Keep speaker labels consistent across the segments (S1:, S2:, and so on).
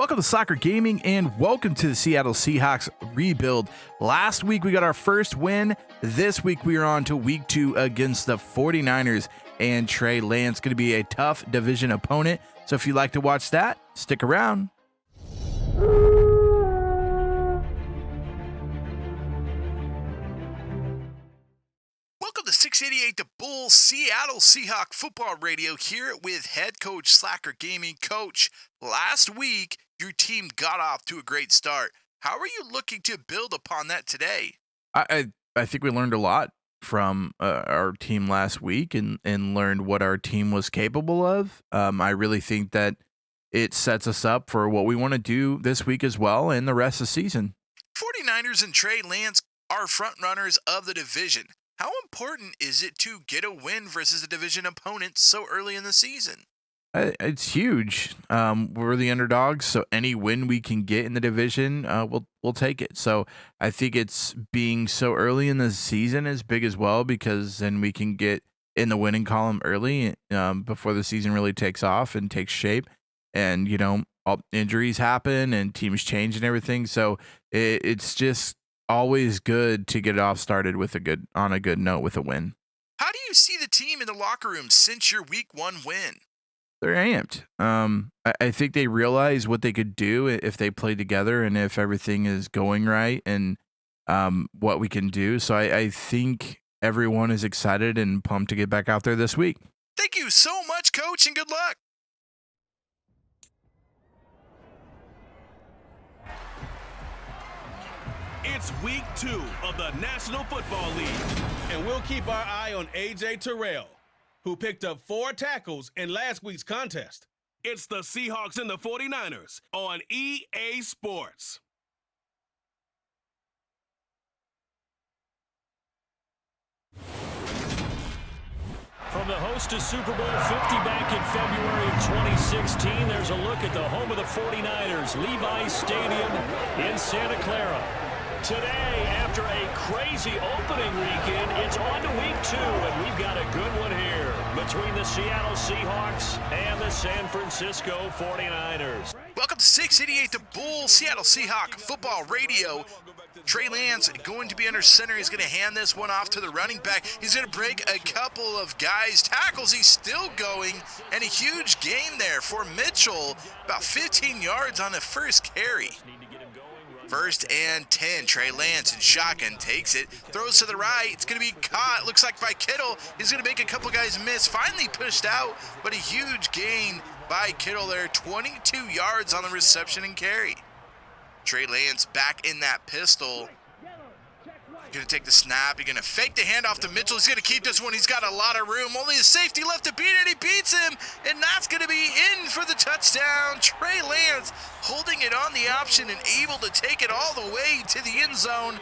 S1: Welcome to Soccer Gaming and welcome to the Seattle Seahawks rebuild. Last week we got our first win. This week we are on to week 2 against the 49ers and Trey Lance. Going to be a tough division opponent. So if you'd like to watch that, stick around. Welcome to 688 The Bull Seattle Seahawk Football Radio here with head coach Slacker Gaming. Coach, last week your team got off to a great start. How are you looking to build upon that today? I think we learned a lot from our team last week and learned what our team was capable of. I really think that it sets us up for what we want to do this week as well and the rest of the season. 49ers and Trey Lance are front runners of the division. How important is it to get a win versus a division opponent so early in the season? It's huge. We're the underdogs, so any win we can get in the division, we'll take it. So I think it's being so early in the season is big as well, because then we can get in the winning column early before the season really takes off and takes shape. And, you know, all injuries happen and teams change and everything. So it's just always good to get it off started with on a good note with a win. How do you see the team in the locker room since your week 1 win? They're amped. I think they realize what they could do if they play together and if everything is going right and what we can do. So I think everyone is excited and pumped to get back out there this week. Thank you so much, Coach, and good luck.
S2: It's week 2 of the National Football League, and we'll keep our eye on A.J. Terrell, who picked up 4 tackles in last week's contest. It's the Seahawks and the 49ers on EA Sports.
S3: From the host to Super Bowl 50 back in February of 2016, there's a look at the home of the 49ers, Levi's Stadium in Santa Clara. Today, after a crazy opening weekend, it's on to week 2, and we've got a good one here between the Seattle Seahawks and the San Francisco 49ers.
S1: Welcome to 688 The Bull Seattle Seahawk Football Radio. Trey Lance going to be under center. He's going to hand this one off to the running back. He's going to break a couple of guys' tackles. He's still going, and a huge gain there for Mitchell. About 15 yards on the first carry. First and 10, Trey Lance in shotgun takes it, throws to the right. It's going to be caught, looks like by Kittle. He's going to make a couple guys miss, finally pushed out, but a huge gain by Kittle there, 22 yards on the reception and carry. Trey Lance back in that pistol. Going to take the snap. He's going to fake the handoff to Mitchell. He's going to keep this one. He's got a lot of room. Only the safety left to beat it. He beats him, and that's going to be in for the touchdown. Trey Lance holding it on the option and able to take it all the way to the end zone.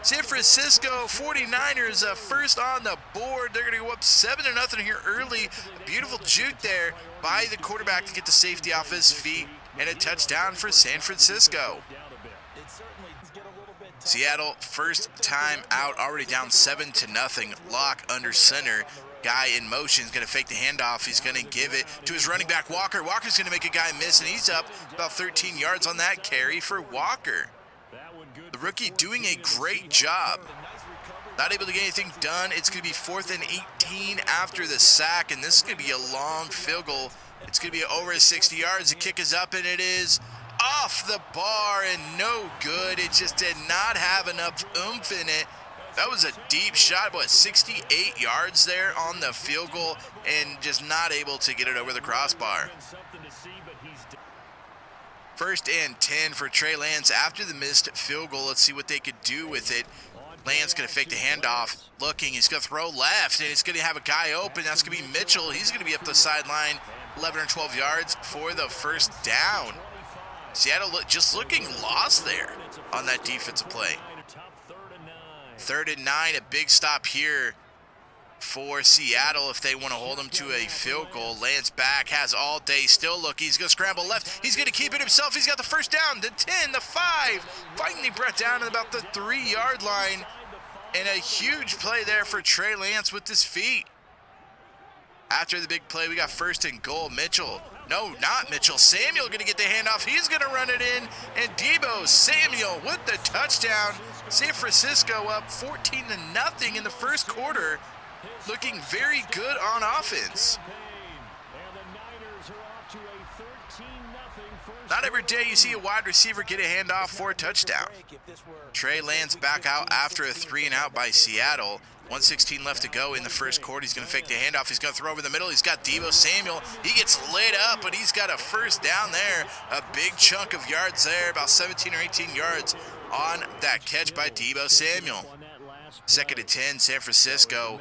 S1: San Francisco 49ers first on the board. They're going to go up 7-0 here early. A beautiful juke there by the quarterback to get the safety off his feet, and a touchdown for San Francisco. Seattle, first time out, already down 7-0. Lock under center. Guy in motion is going to fake the handoff. He's going to give it to his running back, Walker. Walker's going to make a guy miss, and he's up about 13 yards on that carry for Walker. The rookie doing a great job. Not able to get anything done. It's going to be 4th and 18 after the sack, and this is going to be a long field goal. It's going to be over 60 yards. The kick is up, and it is off the bar and no good. It just did not have enough oomph in it. That was a deep shot, 68 yards there on the field goal, and just not able to get it over the crossbar. First and 10 for Trey Lance after the missed field goal. Let's see what they could do with it. Lance going to fake the handoff, looking. He's going to throw left, and it's going to have a guy open. That's going to be Mitchell. He's going to be up the sideline, 11 or 12 yards for the first down. Seattle just looking lost there on that defensive play. 3rd and 9, a big stop here for Seattle if they want to hold them to a field goal. Lance back, has all day, still looking. He's going to scramble left. He's going to keep it himself. He's got the first down, the 10, the 5. Finally brought down at about the 3-yard line. And a huge play there for Trey Lance with his feet. After the big play, we got 1st and goal. Mitchell. No, not Mitchell. Samuel going to get the handoff. He's going to run it in. And Debo Samuel with the touchdown. San Francisco up 14-0 in the first quarter. Looking very good on offense. Not every day you see a wide receiver get a handoff for a touchdown. Trey Lance back out after a 3-and-out by Seattle. 1:16 left to go in the first quarter. He's going to fake the handoff. He's going to throw over the middle. He's got Debo Samuel. He gets lit up, but he's got a first down there. A big chunk of yards there, about 17 or 18 yards on that catch by Debo Samuel. 2nd and 10, San Francisco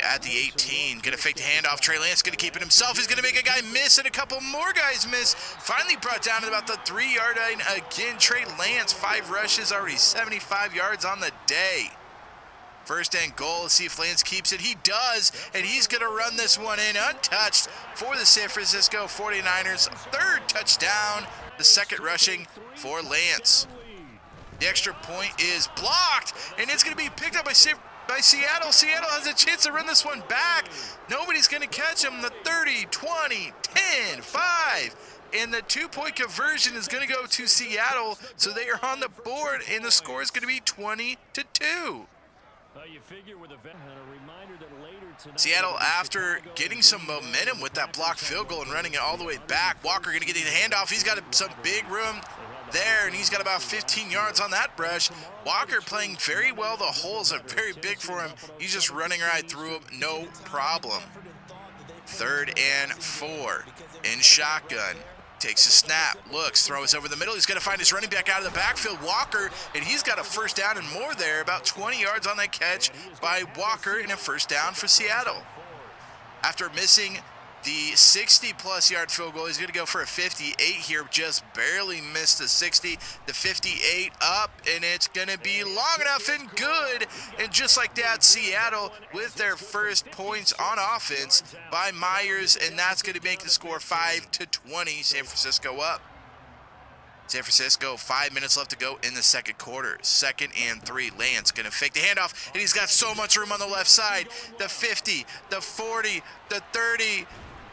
S1: at the 18. Going to fake the handoff. Trey Lance going to keep it himself. He's going to make a guy miss and a couple more guys miss. Finally brought down at about the 3-yard line again. Trey Lance, 5 rushes, already 75 yards on the day. 1st and goal. Let's see if Lance keeps it. He does, and he's going to run this one in untouched for the San Francisco 49ers. 3rd touchdown, the 2nd rushing for Lance. The extra point is blocked, and it's going to be picked up by Seattle. Seattle has a chance to run this one back. Nobody's going to catch him. The 30, 20, 10, 5. And the 2-point conversion is going to go to Seattle, so they are on the board, and the score is going to be 20-2. Seattle, after getting some momentum with that blocked field goal and running it all the way back, Walker going to get the handoff. He's got some big room there, and he's got about 15 yards on that rush. Walker playing very well. The holes are very big for him. He's just running right through them, no problem. 3rd and 4 in shotgun. Takes a snap, looks, throws over the middle. He's going to find his running back out of the backfield, Walker, and he's got a first down and more there. About 20 yards on that catch by Walker, and a first down for Seattle. After missing the 60-plus yard field goal, he's going to go for a 58 here. Just barely missed the 60. The 58 up, and it's going to be long enough and good. And just like that, Seattle with their first points on offense by Myers, and that's going to make the score 5-20. San Francisco up. San Francisco, 5 minutes left to go in the 2nd quarter. 2nd and 3. Lance going to fake the handoff, and he's got so much room on the left side. The 50, the 40, the 30.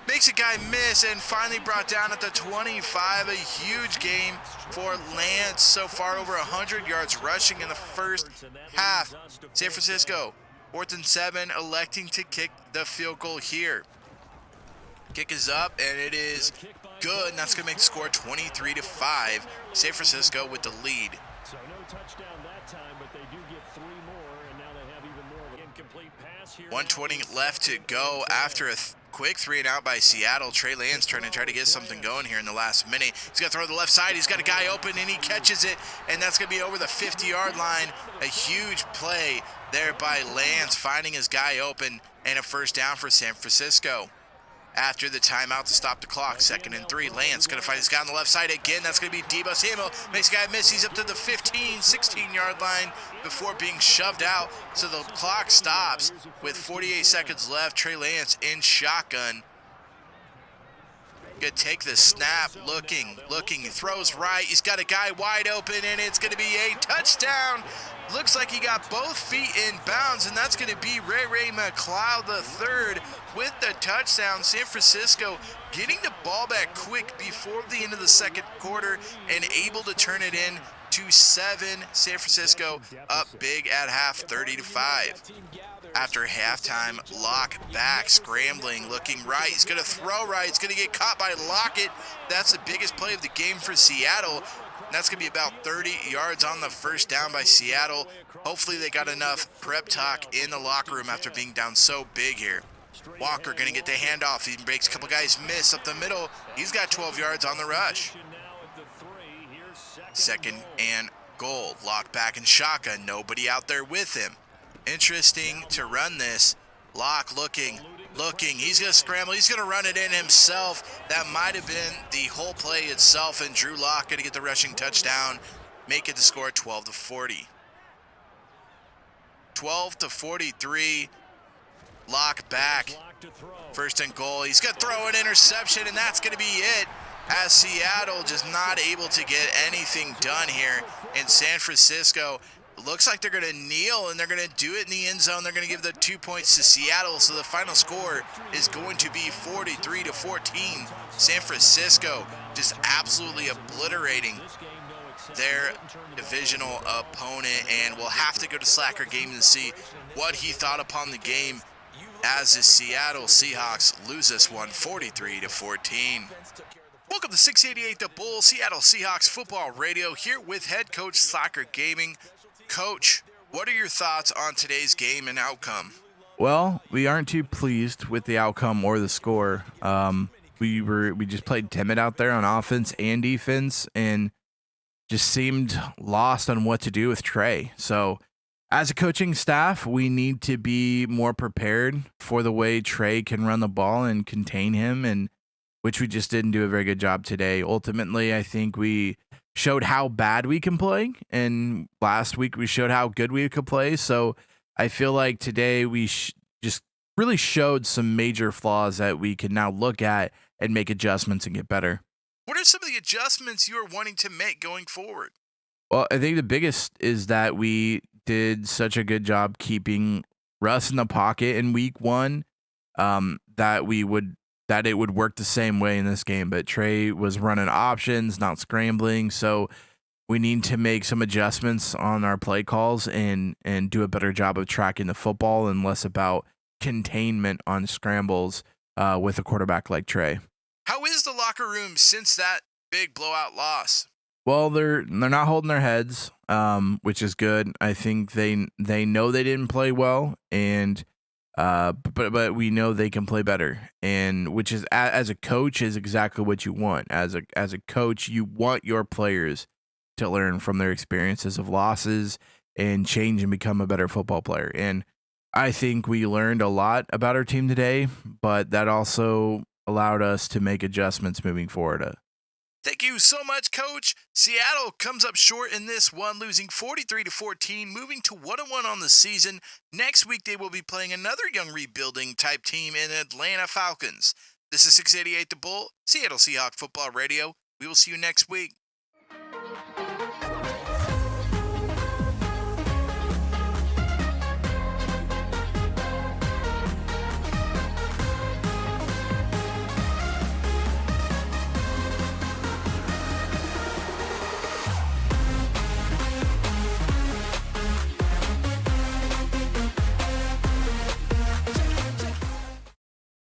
S1: Makes a guy miss, and finally brought down at the 25. A huge game for Lance. So far, over 100 yards rushing in the first half. San Francisco, 4th and 7, electing to kick the field goal here. Kick is up, and it is good, and that's going to make the score 23-5. San Francisco with the lead.
S3: So no touchdown that time, but they do get 3 more, and now they have even more of an incomplete pass here.
S1: 1:20 left to go after a quick 3-and-out by Seattle. Trey Lance trying to get something going here in the last minute. He's going to throw to the left side. He's got a guy open, and he catches it, and that's going to be over the 50-yard line. A huge play there by Lance, finding his guy open, and a first down for San Francisco. After the timeout to stop the clock, 2nd and 3. Lance going to find his guy on the left side again. That's going to be Debo Samuel. Makes a guy miss. He's up to the 15, 16-yard line before being shoved out. So the clock stops with 48 seconds left. Trey Lance in shotgun. Going to take the snap, looking, he throws right. He's got a guy wide open, and it's going to be a touchdown. Looks like he got both feet in bounds, and that's going to be Ray McLeod III with the touchdown. San Francisco getting the ball back quick before the end of the 2nd quarter and able to turn it in to 7. San Francisco up big at half, 30-5. After halftime, Locke back, scrambling, looking right. He's going to throw right. He's going to get caught by Lockett. That's the biggest play of the game for Seattle. And that's going to be about 30 yards on the first down by Seattle. Hopefully they got enough prep talk in the locker room after being down so big here. Walker going to get the handoff. He breaks a couple guys miss up the middle. He's got 12 yards on the rush. 2nd and goal. Locke back in shotgun. Nobody out there with him. Interesting to run this. Locke looking. He's going to scramble. He's going to run it in himself. That might have been the whole play itself, and Drew Locke going to get the rushing touchdown, make it the score 12-40. 12-43. Locke back. 1st and goal. He's going to throw an interception, and that's going to be it, as Seattle just not able to get anything done here in San Francisco. looks like they're going to kneel, and they're going to do it in the end zone. They're going to give the 2 points to Seattle, so the final score is going to be 43-14. San Francisco just absolutely obliterating their divisional opponent, and we'll have to go to Slacker Gaming to see what he thought upon the game as the Seattle Seahawks lose this one 43-14. Welcome to 688 The Bull, Seattle Seahawks football radio, here with head coach Slacker Gaming. Coach, what are your thoughts on today's game and outcome?
S4: Well, we aren't too pleased with the outcome or the score. We just played timid out there on offense and defense, and just seemed lost on what to do with Trey. So, as a coaching staff, we need to be more prepared for the way Trey can run the ball and contain him, and which we just didn't do a very good job today. Ultimately, I think we showed how bad we can play, and last week we showed how good we could play. So I feel like today we just really showed some major flaws that we can now look at and make adjustments and get better.
S1: What are some of the adjustments you are wanting to make going forward?
S4: Well, I think the biggest is that we did such a good job keeping Russ in the pocket in week one, that it would work the same way in this game. But Trey was running options, not scrambling. So we need to make some adjustments on our play calls and do a better job of tracking the football and less about containment on scrambles with a quarterback like Trey.
S1: How is the locker room since that big blowout loss?
S4: Well, they're not holding their heads, which is good. I think they know they didn't play well, and but we know they can play better, and which is as a coach is exactly what you want. As a coach, you want your players to learn from their experiences of losses and change and become a better football player. And I think we learned a lot about our team today, but that also allowed us to make adjustments moving forward.
S1: Thank you so much, Coach. Seattle comes up short in this one, losing 43-14, moving to 1-1 on the season. Next week, they will be playing another young rebuilding type team in Atlanta Falcons. This is 688 The Bull, Seattle Seahawks Football Radio. We will see you next week.